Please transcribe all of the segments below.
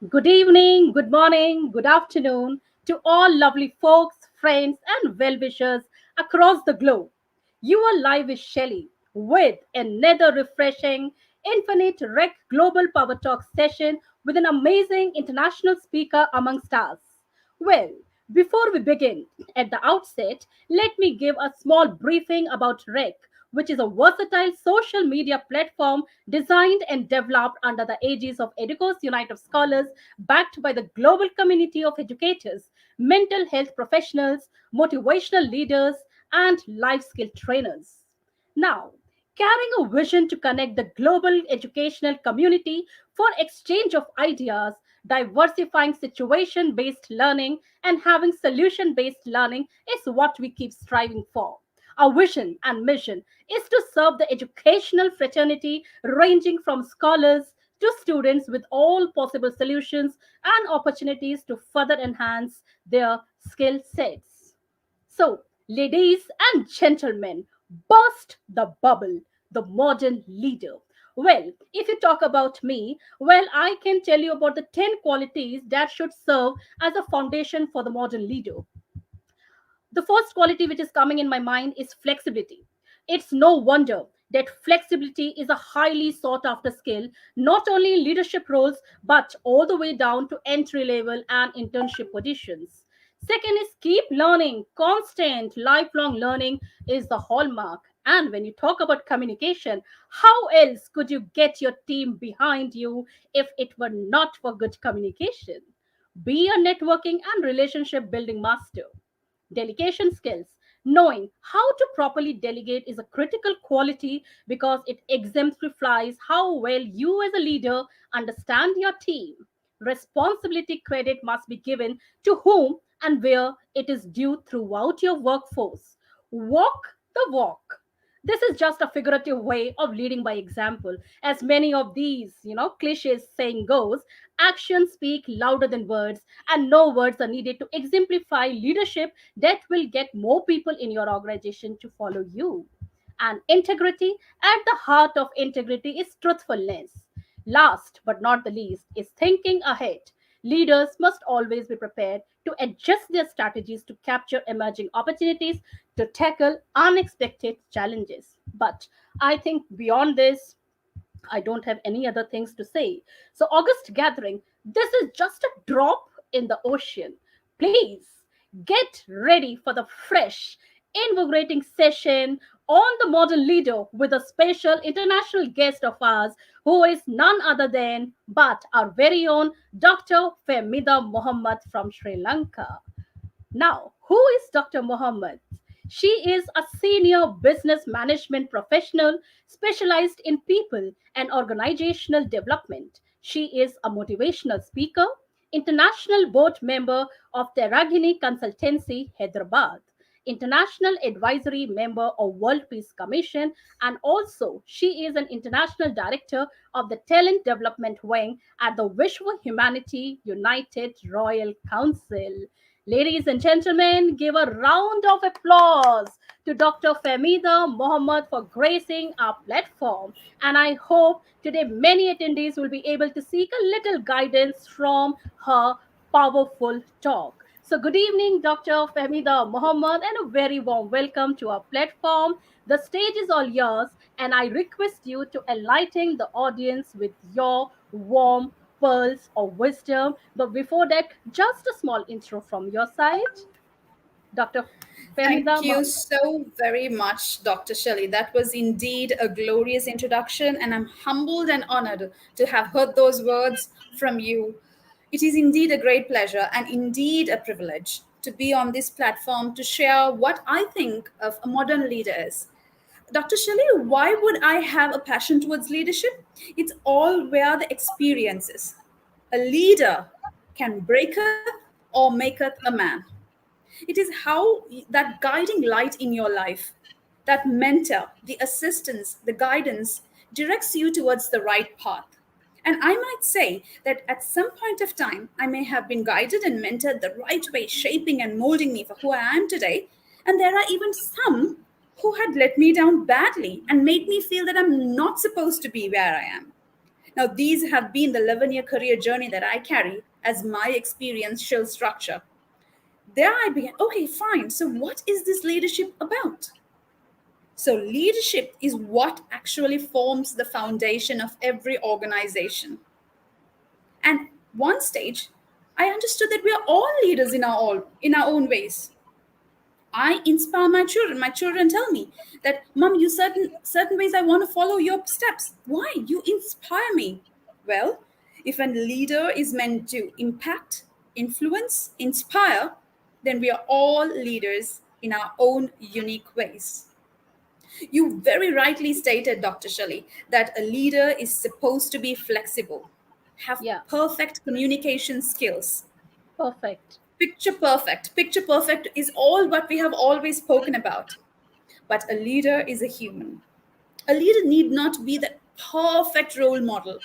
Good evening, good morning, good afternoon to all lovely folks, friends, and well wishers across the globe. You are live with Shelley with another refreshing Infinite Rec Global Power Talk session with an amazing international speaker amongst us. Well, before we begin, at the outset, let me give a small briefing about REC, which is a versatile social media platform designed and developed under the aegis of EDUKOS United Scholars, backed by the global community of educators, mental health professionals, motivational leaders, and life skill trainers. Now, carrying a vision to connect the global educational community for exchange of ideas, diversifying situation based learning, and having solution based learning is what we keep striving for. Our vision and mission is to serve the educational fraternity ranging from scholars to students with all possible solutions and opportunities to further enhance their skill sets. So, ladies and gentlemen, burst the bubble, the modern leader. Well, if you talk about me, well, I can tell you about the 10 qualities that should serve as a foundation for the modern leader. The first quality which is coming in my mind is flexibility. It's no wonder that flexibility is a highly sought after skill, not only in leadership roles, but all the way down to entry level and internship positions. Second is keep learning. Constant lifelong learning is the hallmark. And when you talk about communication, how else could you get your team behind you if it were not for good communication? Be a networking and relationship building master. Delegation skills. Knowing how to properly delegate is a critical quality because it exemplifies how well you, as a leader, understand your team. Responsibility credit must be given to whom and where it is due throughout your workforce. Walk the walk. This is just a figurative way of leading by example. As many of these, cliches saying goes, actions speak louder than words, and no words are needed to exemplify leadership that will get more people in your organization to follow you. And integrity, at the heart of integrity is truthfulness. Last but not the least is thinking ahead. Leaders must always be prepared to adjust their strategies to capture emerging opportunities to tackle unexpected challenges. But I think beyond this, I don't have any other things to say. So, August gathering, this is just a drop in the ocean. Please get ready for the fresh, invigorating session on the modern leader with a special international guest of ours who is none other than but our very own Dr. Femida Mohammed from Sri Lanka. Now, who is Dr. Mohammed? She is a senior business management professional specialized in people and organizational development. She is a motivational speaker, international board member of Teragini Consultancy, Hyderabad, international advisory member of World Peace Commission, and also she is an international director of the Talent Development Wing at the Vishwa Humanity United Royal Council. Ladies and gentlemen, give a round of applause to Dr. Femida Mohammed for gracing our platform. And I hope today many attendees will be able to seek a little guidance from her powerful talk. So, good evening, Dr. Femida Mohammed, and a very warm welcome to our platform. The stage is all yours, and I request you to enlighten the audience with your warm pearls of wisdom. But before that, just a small intro from your side, Dr. Femida Thank you Mohammed. so very much, Dr. Shelley. That was indeed a glorious introduction, and I'm humbled and honored to have heard those words from you. It is indeed a great pleasure and indeed a privilege to be on this platform to share what I think of a modern leader is. Dr. Shelley, why would I have a passion towards leadership? It's all where the experiences. A leader can breaketh or maketh a man. It is how that guiding light in your life, that mentor, the assistance, the guidance directs you towards the right path. And I might say that at some point of time, I may have been guided and mentored the right way, shaping and molding me for who I am today. And there are even some who had let me down badly and made me feel that I'm not supposed to be where I am. Now, these have been the 11-year career journey that I carry as my experiential structure. There I began, okay, fine. So, what is this leadership about? So, leadership is what actually forms the foundation of every organization. And one stage, I understood that we are all leaders in our own ways. I inspire my children. My children tell me that, Mom, you certain ways I want to follow your steps. Why? You inspire me. Well, if a leader is meant to impact, influence, inspire, then we are all leaders in our own unique ways. You very rightly stated, Dr. Shelley, that a leader is supposed to be flexible, have Yeah. perfect communication skills. Perfect. Picture perfect. Picture perfect is all what we have always spoken about. But a leader is a human. A leader need not be the perfect role model.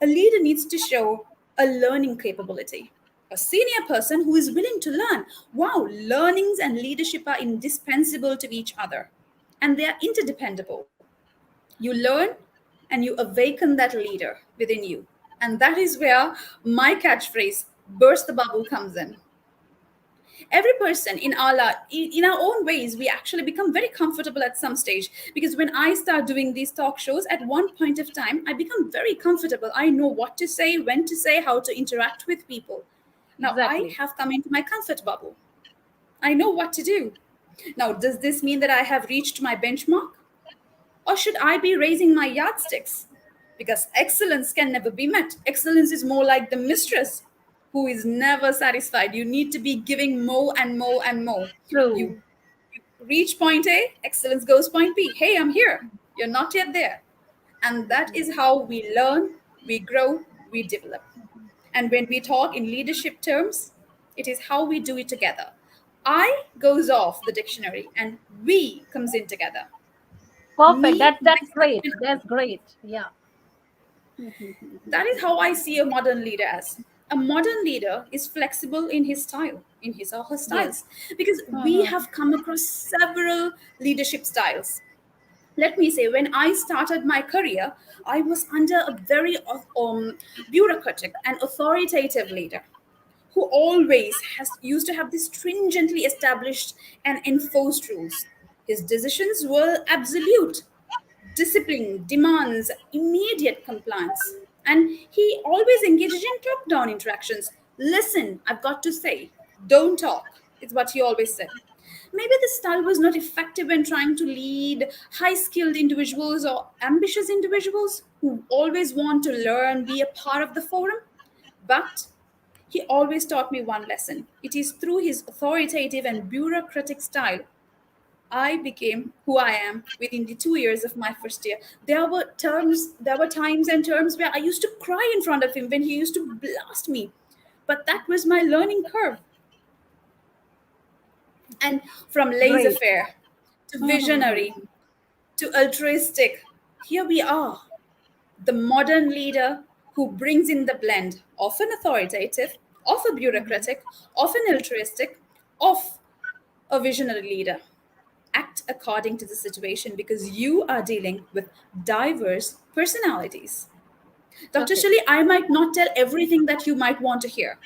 A leader needs to show a learning capability. A senior person who is willing to learn. Wow, learnings and leadership are indispensable to each other, and they are interdependable. You learn and you awaken that leader within you. And that is where my catchphrase, burst the bubble, comes in. Every person in our own ways, we actually become very comfortable at some stage, because when I start doing these talk shows, at one point of time I become very comfortable. I know what to say, when to say, how to interact with people. Now I Exactly. have come into my comfort bubble. I know what to do. Now, does this mean that I have reached my benchmark, or should I be raising my yardsticks? Because excellence can never be met. Excellence is more like the mistress who is never satisfied. You need to be giving more and more and more. True. You reach point A, excellence goes point B. Hey, I'm here. You're not yet there. And that is how we learn, we grow, we develop. And when we talk in leadership terms, it is how we do it together. I goes off the dictionary and we comes in together. Perfect. Me, That's myself, great. and I. That's great. Yeah. That is how I see a modern leader as. A modern leader is flexible in his style, in his or her Yes. styles, because we Mm-hmm. have come across several leadership styles. Let me say, when I started my career, I was under a very bureaucratic and authoritative leader who always has used to have these stringently established and enforced rules. His decisions were absolute. Discipline demands immediate compliance. And he always engages in top down interactions. Listen, I've got to say, don't talk. It's what he always said. Maybe this style was not effective when trying to lead high skilled individuals or ambitious individuals who always want to learn, be a part of the forum. But he always taught me one lesson. It is through his authoritative and bureaucratic style I became who I am within the 2 years of my first year. There were times and terms where I used to cry in front of him when he used to blast me. But that was my learning curve. And from laissez Great. faire to visionary Mm-hmm. to altruistic, here we are, the modern leader who brings in the blend, often authoritative, often bureaucratic, often altruistic, of a visionary leader. Act according to the situation because you are dealing with diverse personalities. Dr. Okay. Shelley, I might not tell everything that you might want to hear,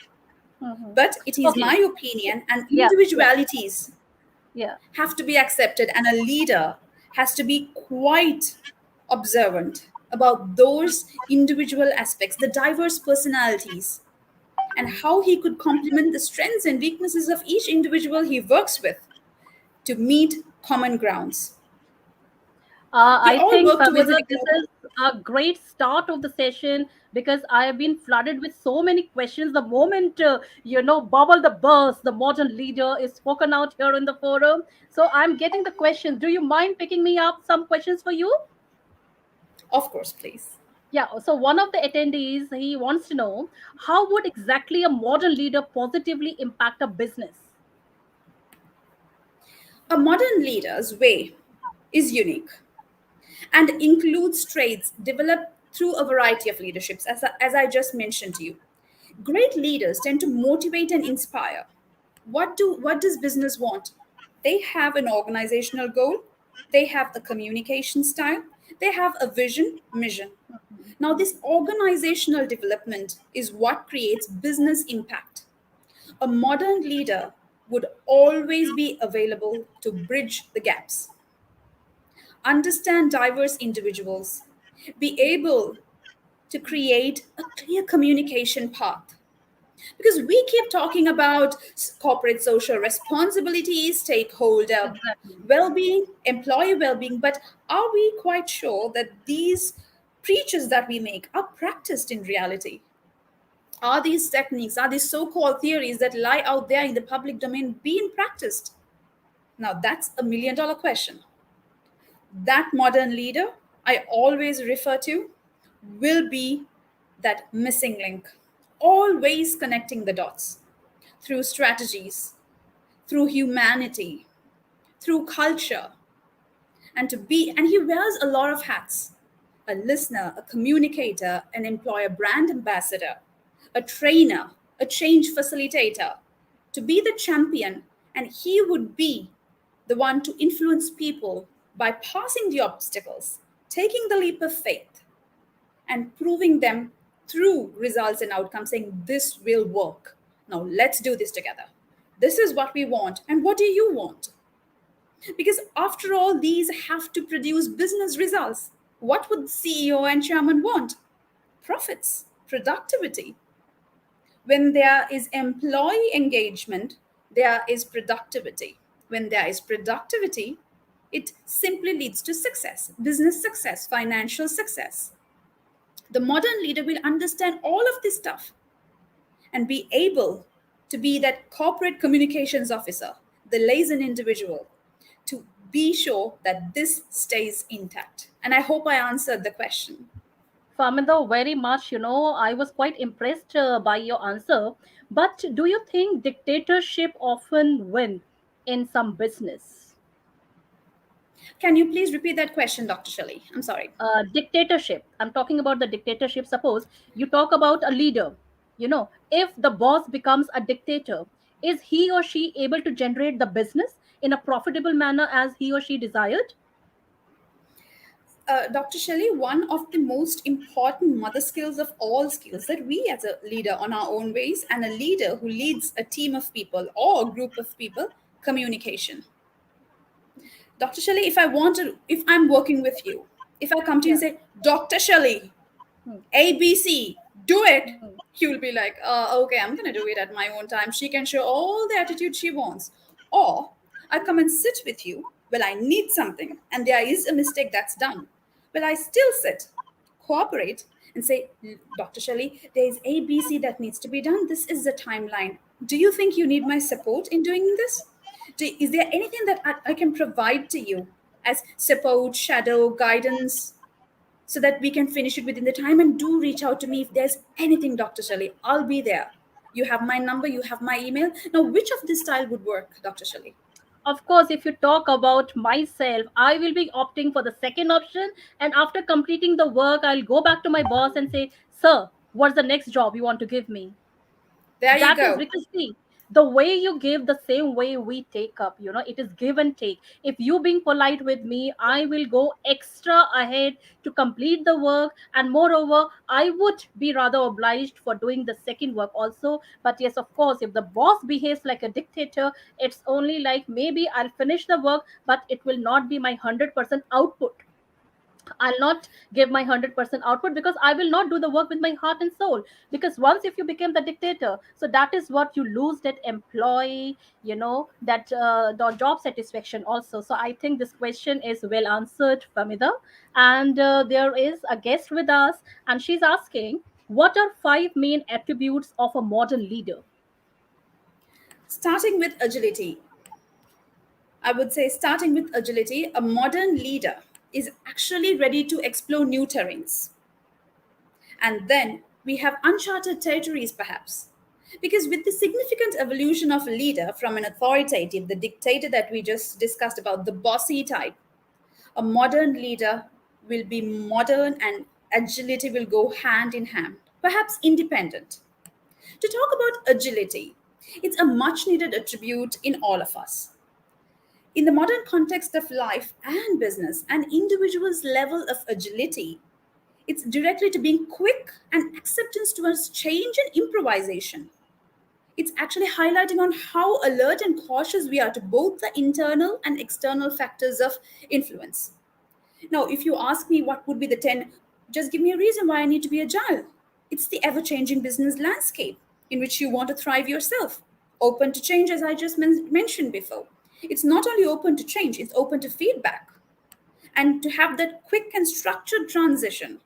Mm-hmm. but it is Okay. my So, opinion, and yeah. Yeah. individualities Yeah. have to be accepted, and a leader has to be quite observant about those individual aspects, the diverse personalities, and how he could complement the strengths and weaknesses of each individual he works with to meet common grounds. We I all think, work towards Famiza, a this global. is a great start of the session because I have been flooded with so many questions. The moment, bubble the burst, the modern leader is spoken out here in the forum. So I'm getting the questions. Do you mind picking me up some questions for you? Of course, please. Yeah. So one of the attendees, he wants to know how would exactly a modern leader positively impact a business? A modern leader's way is unique and includes traits developed through a variety of leaderships, as I just mentioned to you. Great leaders tend to motivate and inspire. What does business want? They have an organizational goal, they have a communication style, they have a vision, mission. Now, this organizational development is what creates business impact. A modern leader would always be available to bridge the gaps, understand diverse individuals, be able to create a clear communication path. Because we keep talking about corporate social responsibility, stakeholder Exactly. well being, employee well being, but are we quite sure that these preaches that we make are practiced in reality? Are these techniques, are these so called theories that lie out there in the public domain being practiced? Now, that's $1 million question. That modern leader I always refer to will be that missing link, always connecting the dots through strategies, through humanity, through culture, and he wears a lot of hats: a listener, a communicator, an employer brand ambassador, a trainer, a change facilitator, to be the champion, and he would be the one to influence people by passing the obstacles, taking the leap of faith, and proving them through results and outcomes, saying, this will work. Now let's do this together. This is what we want. And what do you want? Because after all, these have to produce business results. What would CEO and chairman want? Profits, productivity. When there is employee engagement, there is productivity. When there is productivity, it simply leads to success, business success, financial success. The modern leader will understand all of this stuff and be able to be that corporate communications officer, the liaison individual, to be sure that this stays intact. And I hope I answered the question. Faminder, very much. I was quite impressed by your answer. But do you think dictatorship often win in some business? Can you please repeat that question, Dr. Shelley? I'm sorry. Dictatorship. I'm talking about the dictatorship. Suppose you talk about a leader. If the boss becomes a dictator, is he or she able to generate the business in a profitable manner as he or she desired? Dr. Shelley, one of the most important mother skills of all skills that we as a leader on our own ways, and a leader who leads a team of people or a group of people, communication. Dr. Shelley, if I'm working with you, if I come to you and Yeah. say, Dr. Shelley, Hmm. ABC, do it, Hmm. you'll be like, okay, I'm going to do it at my own time. She can show all the attitude she wants. Or I come and sit with you, well, I need something, and there is a mistake that's done. Well, I still sit, cooperate, and say, Dr. Shelley, there is ABC that needs to be done. This is the timeline. Do you think you need my support in doing this? Is there anything that I can provide to you as support, shadow, guidance, so that we can finish it within the time? And do reach out to me if there's anything, Dr. Shelley. I'll be there. You have my number, you have my email. Now, which of this style would work, Dr. Shelley? Of course, if you talk about myself, I will be opting for the second option. And after completing the work, I'll go back to my boss and say, Sir, what's the next job you want to give me? There you That is go. because, see, the way you give, the same way we take up. It is give and take. If you being polite with me, I will go extra ahead to complete the work, and moreover, I would be rather obliged for doing the second work also. But yes, of course, if the boss behaves like a dictator, it's only like maybe I'll finish the work, but it will not be my 100% output. I'll not give my 100% output because I will not do the work with my heart and soul. Because once if you become the dictator, so that is what you lose, that employee, that the job satisfaction also. So I think this question is well answered, Famida. And there is a guest with us, and she's asking, what are five main attributes of a modern leader? Starting with agility, I would say, starting with agility, a modern leader is actually ready to explore new terrains. And then we have uncharted territories, perhaps. Because with the significant evolution of a leader from an authoritative, the dictator that we just discussed about, the bossy type, a modern leader will be modern, and agility will go hand in hand, perhaps independent. To talk about agility, it's a much needed attribute in all of us. In the modern context of life and business, an individual's level of agility It's directly to being quick and acceptance towards change and improvisation. It's actually highlighting on how alert and cautious we are to both the internal and external factors of influence. Now, if you ask me what would be the 10, just give me a reason why I need to be agile. It's the ever changing business landscape in which you want to thrive yourself. Open to change, as I just mentioned before. It's not only open to change, it's open to feedback and to have that quick and structured transition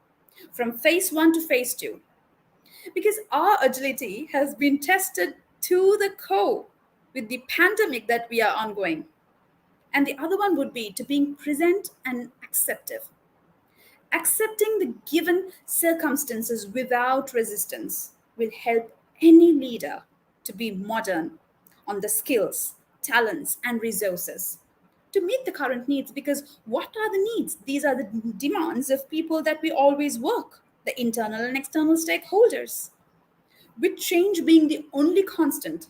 from phase one to phase two. Because our agility has been tested to the core with the pandemic that we are ongoing. And the other one would be to being present and acceptive. Accepting the given circumstances without resistance will help any leader to be modern on the skills, talents, and resources to meet the current needs. Because what are the needs? These are the demands of people that we always work, the internal and external stakeholders. With change being the only constant,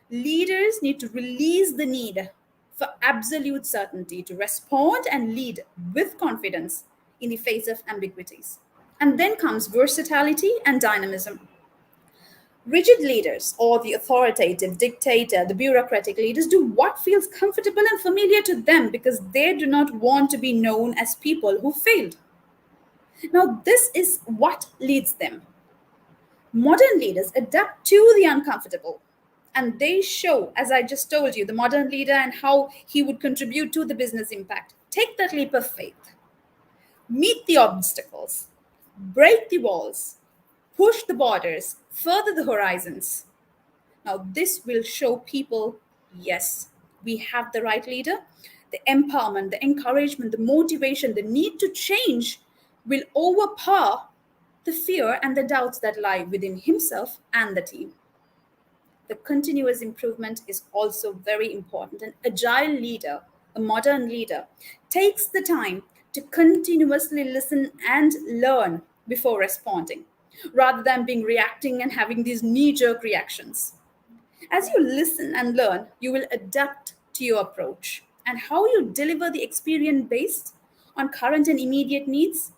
leaders need to release the need for absolute certainty to respond and lead with confidence in the face of ambiguities. And then comes versatility and dynamism. Rigid leaders, or the authoritative, dictator, the bureaucratic leaders, do what feels comfortable and familiar to them because they do not want to be known as people who failed. Now, this is what leads them. Modern leaders adapt to the uncomfortable and they show, as I just told you, the modern leader and how he would contribute to the business impact. Take that leap of faith, meet the obstacles, break the walls, push the borders, further the horizons. Now, this will show people yes, we have the right leader. The empowerment, the encouragement, the motivation, the need to change will overpower the fear and the doubts that lie within himself and the team. The continuous improvement is also very important. An agile leader, a modern leader, takes the time to continuously listen and learn before responding, rather than being reacting and having these knee jerk reactions. As you listen and learn, you will adapt to your approach and how you deliver the experience based on current and immediate needs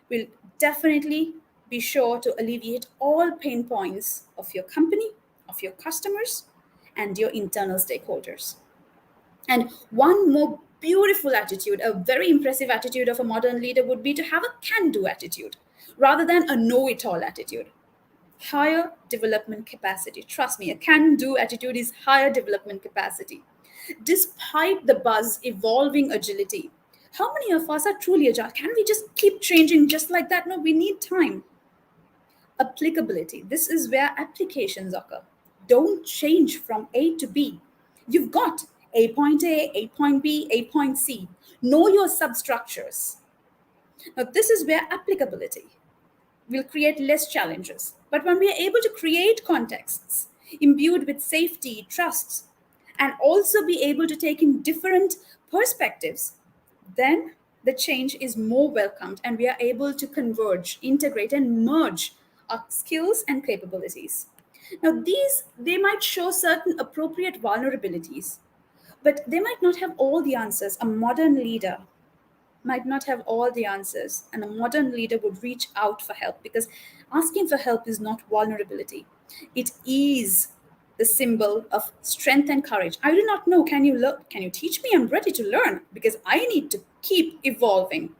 will definitely be sure to alleviate all pain points of your company, of your customers, and your internal stakeholders. And one more beautiful attitude, a very impressive attitude of a modern leader would be to have a can do attitude rather than a know it all attitude. Higher development capacity. Trust me, a can do attitude is higher development capacity. Despite the buzz evolving agility, how many of us are truly agile? Can we just keep changing just like that? No, we need time. Applicability. This is where applications occur. Don't change from A to B. You've got A point A, A point B, A point C. Know your substructures. Now, this is where applicability will create less challenges. But when we are able to create contexts imbued with safety, trust, and also be able to take in different perspectives, then the change is more welcomed and we are able to converge, integrate, and merge our skills and capabilities. Now, these they might show certain appropriate vulnerabilities, but they might not have all the answers. A modern leader might not have all the answers, and a modern leader would reach out for help because asking for help is not vulnerability. It is the symbol of strength and courage. I do not know. Can you learn? Can you teach me? I'm ready to learn because I need to keep evolving.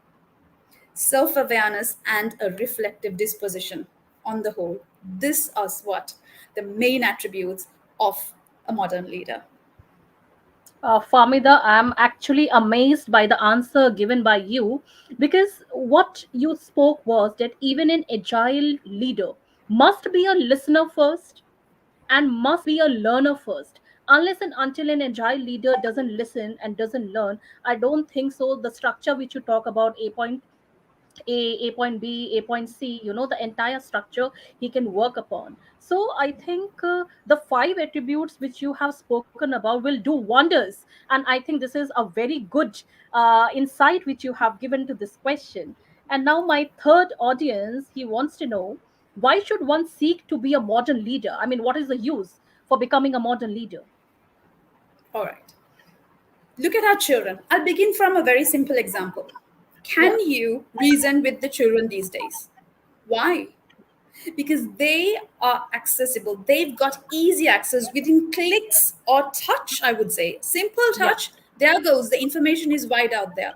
Self awareness and a reflective disposition on the whole. This is what the main attributes of a modern leader. Famida, I'm actually amazed by the answer given by you because what you spoke was that even an agile leader must be a listener first and must be a learner first. Unless and until an agile leader doesn't listen and doesn't learn, I don't think so. The structure which you talk about, A point B, A point C, the entire structure he can work upon. So I think the five attributes which you have spoken about will do wonders. And I think this is a very good insight which you have given to this question. And now, my third audience, he wants to know, why should one seek to be a modern leader? I mean, what is the use for becoming a modern leader? All right. Look at our children. I'll begin from a very simple example. Can Yeah. you reason with the children these days? Why? Because they are accessible. They've got easy access within clicks or touch, I would say. Simple Yeah. touch, there goes. The information is wide out there.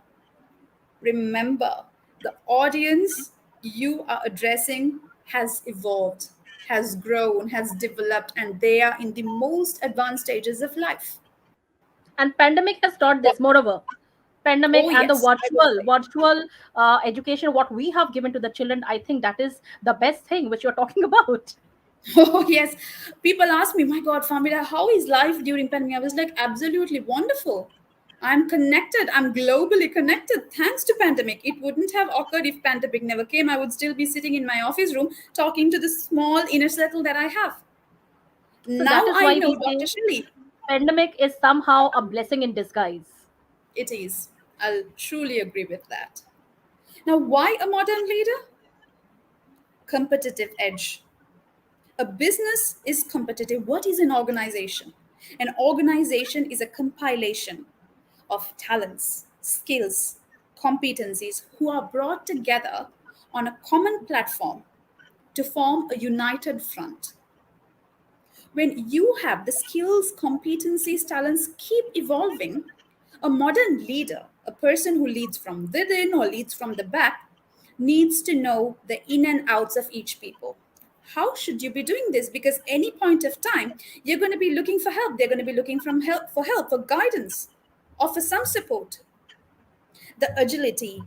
Remember, the audience you are addressing has evolved, has grown, has developed, and they are in the most advanced stages of life. And pandemic has taught What? this. Moreover, Oh, pandemic and the yes, I would say. virtual education, what we have given to the children, I think that is the best thing which you're talking about. Oh, yes. People ask me, my God, Famila, how is life during pandemic? I was like, absolutely wonderful. I'm connected. I'm globally connected thanks to pandemic. It wouldn't have occurred if pandemic never came. I would still be sitting in my office room talking to the small inner circle that I have. So that Now is I why we know, Dr. say Shelley, pandemic is somehow a blessing in disguise. it is. I'll truly agree with that. Now, why a modern leader? Competitive edge. A business is competitive. What is an organization? An organization is a compilation of talents, skills, competencies who are brought together on a common platform to form a united front. When you have the skills, competencies, talents keep evolving, a modern leader, a person who leads from within or leads from the back, needs to know the in and outs of each people. How should you be doing this? Because any point of time, you're going to be looking for help. They're going to be looking for help, for guidance, or for some support. The agility,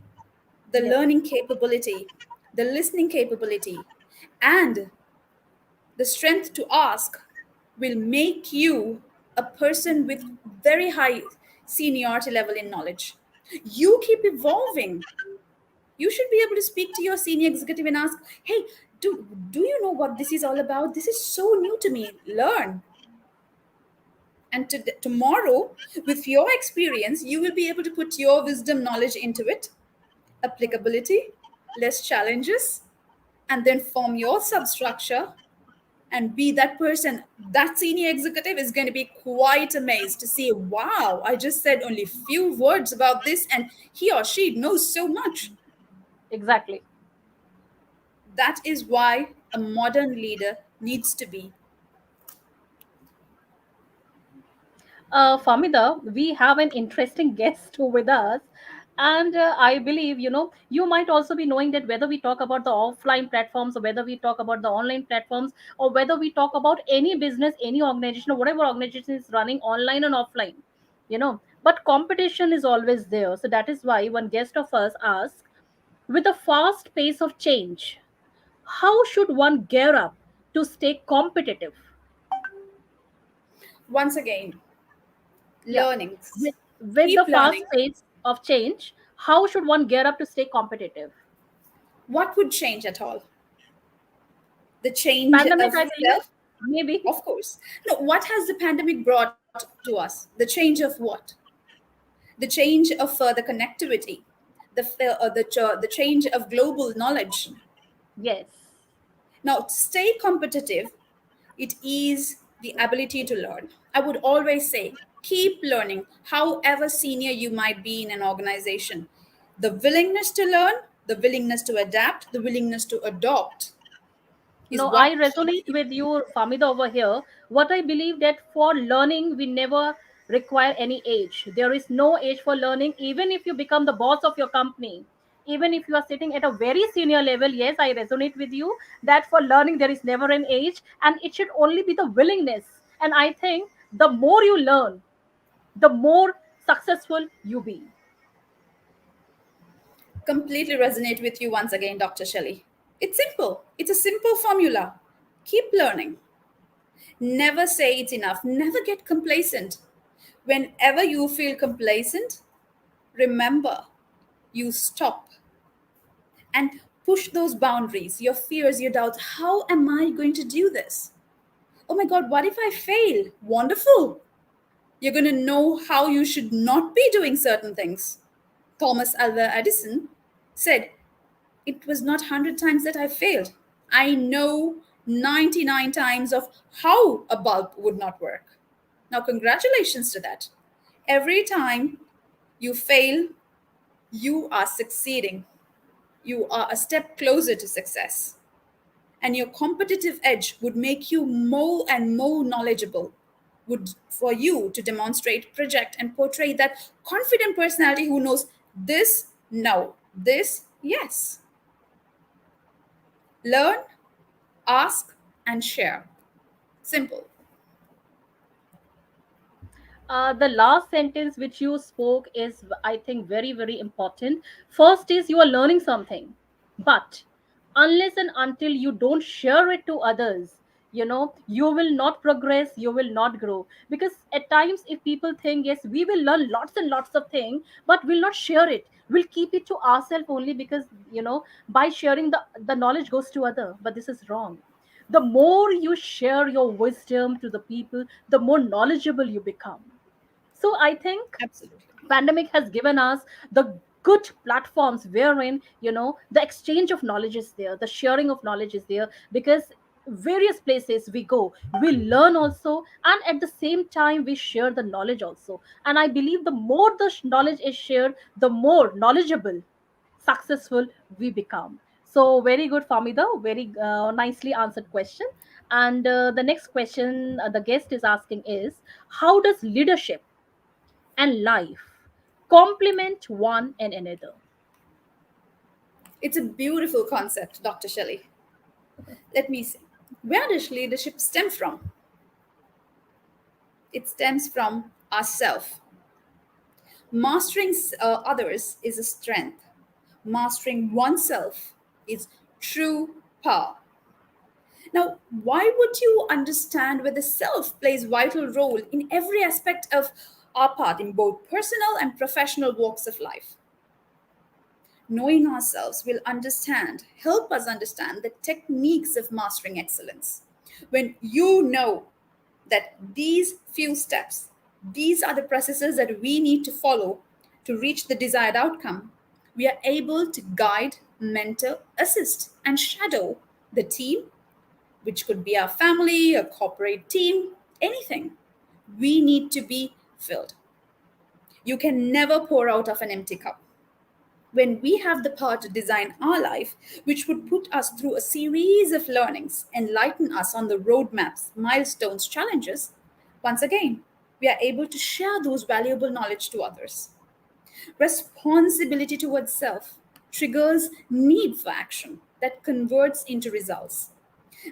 the Yes. learning capability, the listening capability, and the strength to ask will make you a person with very high seniority level in knowledge. You keep evolving. You should be able to speak to your senior executive and ask, hey, do you know what this is all about? This is so new to me. Learn. And tomorrow, with your experience, you will be able to put your wisdom knowledge into it, applicability, less challenges, and then form your substructure and be that person. That senior executive is going to be quite amazed to see, wow, I just said only few words about this and he or she knows so much. Exactly. That is why a modern leader needs to be. Famida, we have an interesting guest with us. And I believe, you might also be knowing that whether we talk about the offline platforms or whether we talk about the online platforms or whether we talk about any business, any organization, or whatever organization is running online and offline, but competition is always there. So that is why one guest of us asked, with the fast pace of change, how should one gear up to stay competitive? Once again, Yeah. learnings. With the Keep fast learning. pace of change, how should one gear up to stay competitive? What would change at all? The change Pandemic, of I believe, self? maybe. Of course. No, what has the pandemic brought to us? The change of what? The change of the connectivity, the change of global knowledge. Yes. Now, to stay competitive, it is the ability to learn. I would always say, keep learning, however senior you might be in an organization. The willingness to learn, the willingness to adapt, the willingness to adopt is No, I what keeps resonate you. with you, Famida, over here. What I believe that for learning, we never require any age. There is no age for learning, even if you become the boss of your company. Even if you are sitting at a very senior level, yes, I resonate with you that for learning, there is never an age, and it should only be the willingness. And I think the more you learn, the more successful you be. Completely resonate with you once again, Dr. Shelley. It's simple. It's a simple formula. Keep learning. Never say it's enough. Never get complacent. Whenever you feel complacent, remember you stop and push those boundaries, your fears, your doubts. How am I going to do this? Oh my God, what if I fail? Wonderful. You're going to know how you should not be doing certain things. Thomas Alva Edison said, it was not 100 times that I failed. I know 99 times of how a bulb would not work. Now, congratulations to that. Every time you fail, you are succeeding. You are a step closer to success. And your competitive edge would make you more and more knowledgeable, would for you to demonstrate, project, and portray that confident personality who knows this, no, this, yes. Learn, ask, and share. Simple. The last sentence which you spoke is, I think, very, very important. First is you are learning something, but unless and until you don't share it to others, you will not progress, you will not grow. Because at times, if people think, yes, we will learn lots and lots of things, but we'll not share it, we'll keep it to ourselves only because, by sharing the knowledge goes to other. But this is wrong. The more you share your wisdom to the people, the more knowledgeable you become. So I think Absolutely. pandemic has given us the good platforms wherein the exchange of knowledge is there, the sharing of knowledge is there, because various places we go, we learn also, and at the same time we share the knowledge also. And I believe the more the knowledge is shared, the more knowledgeable, successful we become. So very good, Famida, very nicely answered question. And the next question the guest is asking is, how does leadership and life complement one and another? It's a beautiful concept, Dr. Shelley. Let me see. Where does leadership stem from? It stems from ourself. Mastering others is a strength. Mastering oneself is true power. Now, why would you understand where the self plays vital role in every aspect of our part in both personal and professional walks of life? Knowing ourselves will help us understand the techniques of mastering excellence. When you know that these few steps, these are the processes that we need to follow to reach the desired outcome, we are able to guide, mentor, assist, and shadow the team, which could be our family, a corporate team, anything. We need to be filled. You can never pour out of an empty cup. When we have the power to design our life, which would put us through a series of learnings, enlighten us on the roadmaps, milestones, challenges, once again, we are able to share those valuable knowledge to others. Responsibility towards self triggers need for action that converts into results.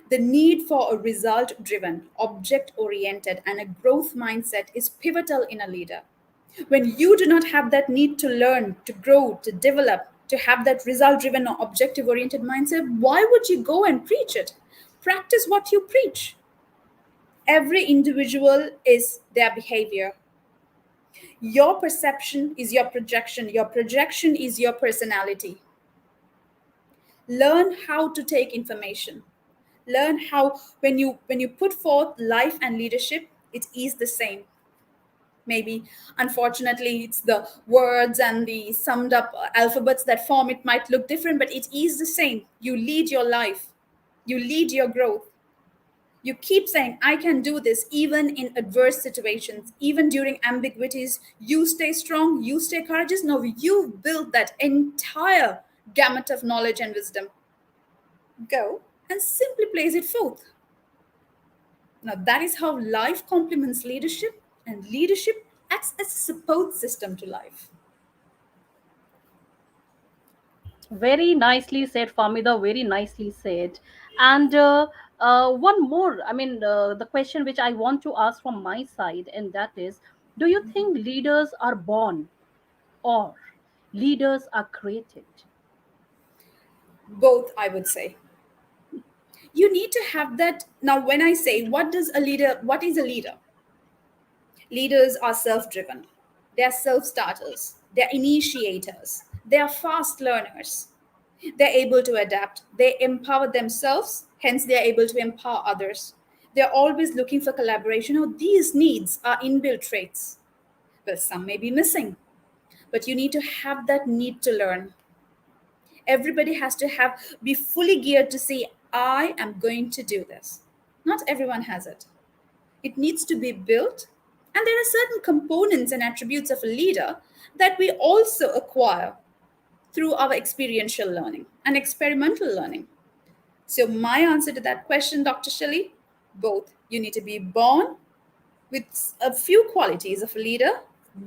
The need for a result driven, object oriented, and a growth mindset is pivotal in a leader. When you do not have that need to learn, to grow, to develop, to have that result driven or objective oriented mindset, why would you go and preach it? Practice what you preach. Every individual is their behavior. Your perception is your projection is your personality. Learn how to take information. Learn how when you put forth life and leadership, it is the same. Maybe unfortunately it's the words and the summed up alphabets that form it might look different, but it is the same. You lead your life, you lead your growth. You keep saying I can do this even in adverse situations, even during ambiguities. You stay strong, you stay courageous. Now you build that entire gamut of knowledge and wisdom. Go and simply place it forth. Now, that is how life complements leadership, and leadership acts as a support system to life. Very nicely said, Famida. Very nicely said. And one more. I mean, the question which I want to ask from my side, and that is, do you think leaders are born or leaders are created? Both, I would say. You need to have that. Now, when I say, what is a leader? Leaders are self driven, they're self starters, they're initiators, they're fast learners. They're able to adapt, they empower themselves, hence, they're able to empower others. They're always looking for collaboration. Now, these needs are inbuilt traits. Well, some may be missing, but you need to have that need to learn. Everybody has to have be fully geared to say, I am going to do this. Not everyone has it. It needs to be built, and there are certain components and attributes of a leader that we also acquire. through our experiential learning and experimental learning. So, my answer to that question, Dr. Shelley, both. You need to be born with a few qualities of a leader,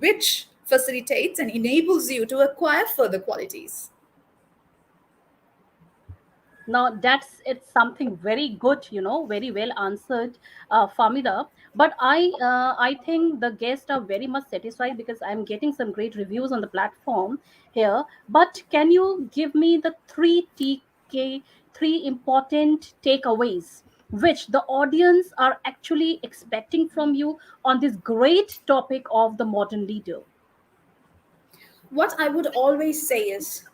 which facilitates and enables you to acquire further qualities. Now that's it's something very good, very well answered, Famida. But I think the guests are very much satisfied because I'm getting some great reviews on the platform here. But can you give me the three important takeaways which the audience are actually expecting from you on this great topic of the modern leader? What I would always say is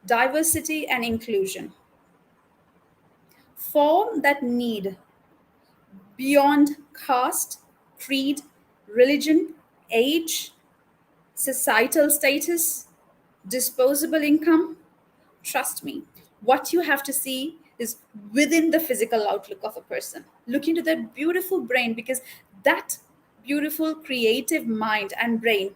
diversity and inclusion form that need beyond caste, creed, religion, age, societal status, disposable income. Trust me, what you have to see is within the physical outlook of a person. Look into their beautiful brain, because that beautiful creative mind and brain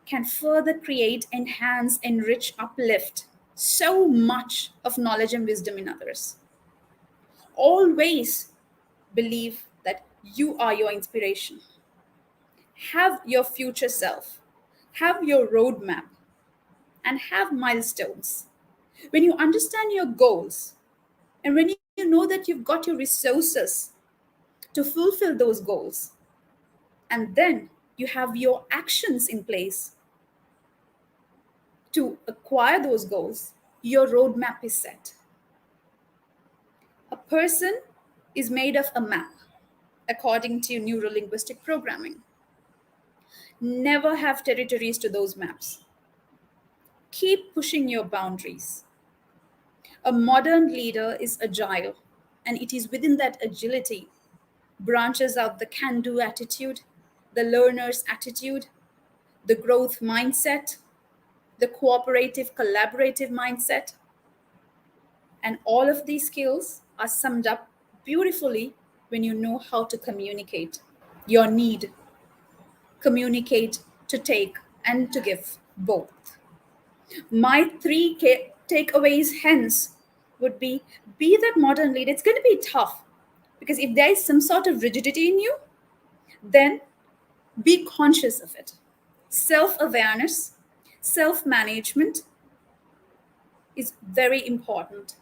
can further create, enhance, enrich, uplift so much of knowledge and wisdom in others. Always believe that you are your inspiration. Have your future self, have your roadmap, and have milestones. When you understand your goals, and when you know that you've got your resources to fulfill those goals, and then you have your actions in place to acquire those goals, your roadmap is set. A person is made of a map, according to neuro linguistic programming. Never have territories to those maps. Keep pushing your boundaries. A modern leader is agile, and it is within that agility branches out the can do attitude, the learner's attitude, the growth mindset, the cooperative, collaborative mindset. And all of these skills are summed up beautifully when you know how to communicate your need, communicate to take and to give both. My three takeaways hence would be that modern leader. It's going to be tough because if there is some sort of rigidity in you, then be conscious of it. Self awareness, self management is very important.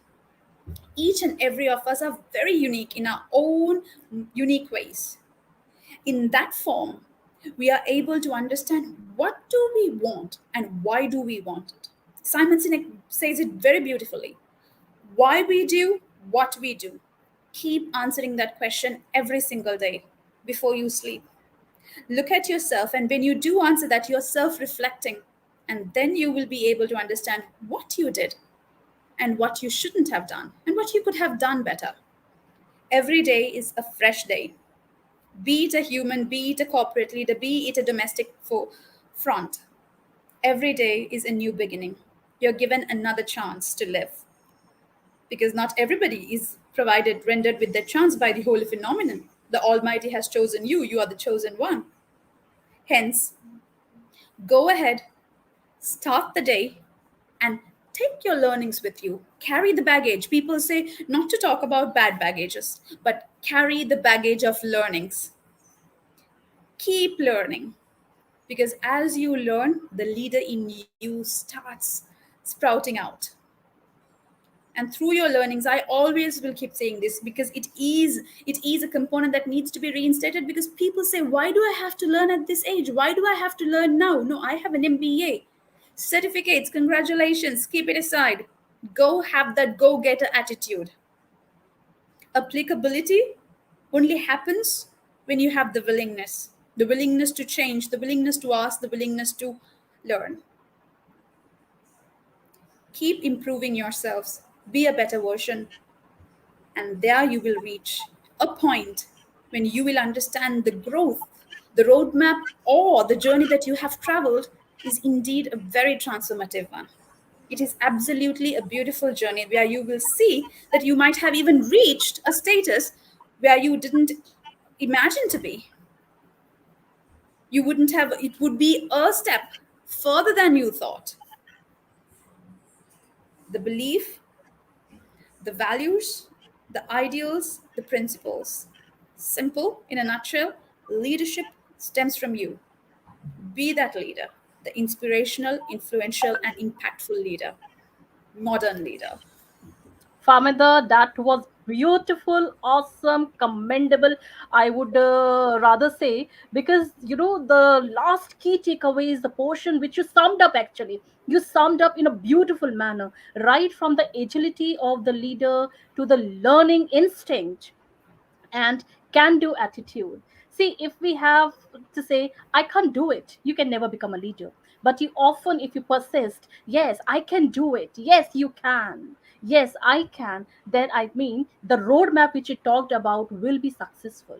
Each and every of us are very unique in our own unique ways. In that form, we are able to understand what do we want and why do we want it. Simon Sinek says it very beautifully. Why we do what we do. Keep answering that question every single day before you sleep. Look at yourself, and when you do answer that, you're self reflecting, and then you will be able to understand what you did and what you shouldn't have done and what you could have done better. Every day is a fresh day. Be it a human, be it a corporate leader, be it a domestic front. Every day is a new beginning. You're given another chance to live, because not everybody is provided, rendered with that chance by the holy phenomenon. The Almighty has chosen you, you are the chosen one. Hence, go ahead, start the day, and take your learnings with you. Carry the baggage. People say not to talk about bad baggages, but carry the baggage of learnings. Keep learning, because as you learn, the leader in you starts sprouting out. And through your learnings, I always will keep saying this, because it is a component that needs to be reinstated. Because people say, why do I have to learn at this age? Why do I have to learn now? No, I have an MBA certificates, congratulations, keep it aside. Go have that go-getter attitude. Applicability only happens when you have the willingness to change, the willingness to ask, the willingness to learn. Keep improving yourselves, be a better version, and there you will reach a point when you will understand the growth, the roadmap, or the journey that you have traveled is indeed a very transformative one. It is absolutely a beautiful journey where you will see that you might have even reached a status where you didn't imagine to be. You wouldn't have, it would be a step further than you thought. the belief, the values, the ideals, the principles. Simple, in a nutshell, leadership stems from you. Be that leader, the inspirational, influential, and impactful leader, modern leader. Famida, that was beautiful, awesome, commendable. I would rather say, because the last key takeaway is the portion which you summed up actually. You summed up in a beautiful manner, right from the agility of the leader to the learning instinct and can do attitude. See, if we have to say, I can't do it, you can never become a leader. But you often, if you persist, yes, I can do it, yes, you can, yes, I can, then I mean the roadmap which you talked about will be successful.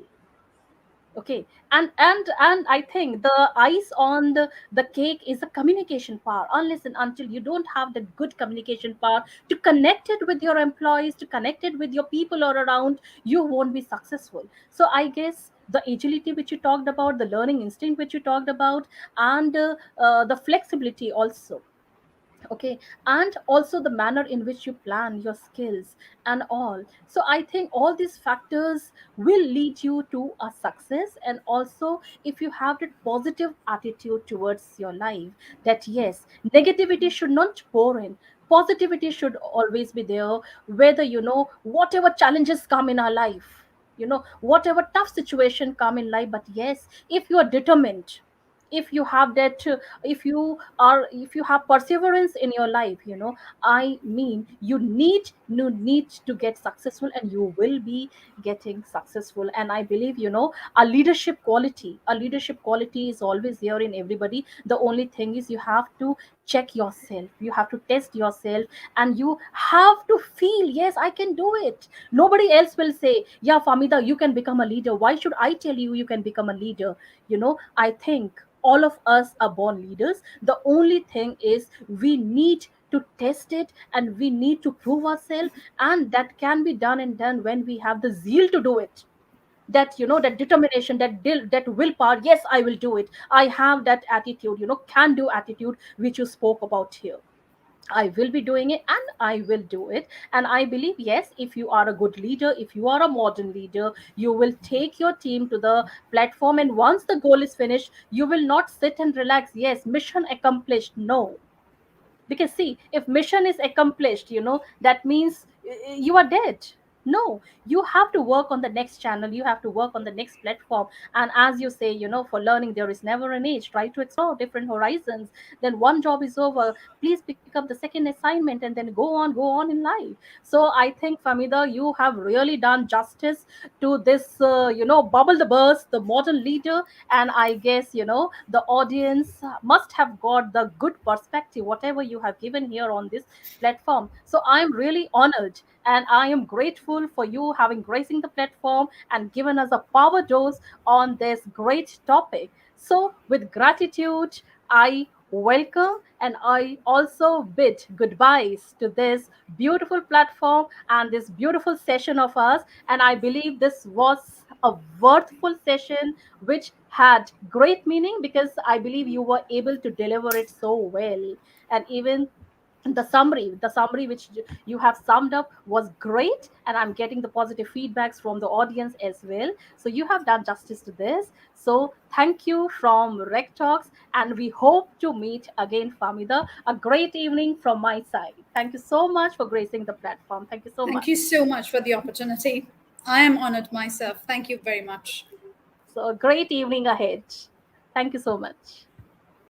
Okay, and I think the ice on the cake is the communication power. Unless and until you don't have the good communication power to connect it with your employees, to connect it with your people all around, you won't be successful. So I guess the agility which you talked about, the learning instinct which you talked about, and the flexibility also, okay, and also the manner in which you plan your skills and all. So I think all these factors will lead you to a success. And also, if you have that positive attitude towards your life, that yes, negativity should not pour in, positivity should always be there, whether whatever challenges come in our life, whatever tough situation come in life. But yes, if you are determined, if you have that if you have perseverance in your life, I mean, you need to get successful, and you will be getting successful. And I believe, a leadership quality is always there in everybody. The only thing is, you have to check yourself, you have to test yourself, and you have to feel, yes, I can do it. Nobody else will say, yeah, Famida, you can become a leader. Why should I tell you you can become a leader? I think all of us are born leaders. The only thing is, we need to test it, and we need to prove ourselves. And that can be done and done when we have the zeal to do it, that determination, that willpower. Yes, I will do it. I have that attitude, can do attitude, which you spoke about here. I will be doing it, and I will do it. And I believe, yes, if you are a good leader, if you are a modern leader, you will take your team to the platform. And once the goal is finished, you will not sit and relax. Yes, mission accomplished. No. Because see, if mission is accomplished, that means you are dead. No, you have to work on the next channel, you have to work on the next platform. And as you say, for learning, there is never an age. Try to explore different horizons. Then one job is over, please pick up the second assignment, and then go on in life. So I think, Famida, you have really done justice to this, bubble the burst, the modern leader. And I guess, the audience must have got the good perspective whatever you have given here on this platform. So I'm really honored, and I am grateful for you having gracing the platform and given us a power dose on this great topic. So with gratitude, I welcome, and I also bid goodbyes to this beautiful platform and this beautiful session of us. And I believe this was a worthful session which had great meaning, because I believe you were able to deliver it so well. And even the summary which you have summed up was great, and I'm getting the positive feedbacks from the audience as well. So you have done justice to this. So thank you from Rec Talks, and we hope to meet again, Famida. A great evening from my side. Thank you so much for gracing the platform. Thank you so Thank you much. so much for the opportunity. I am honored myself. Thank you very much. So a great evening ahead. Thank you so much.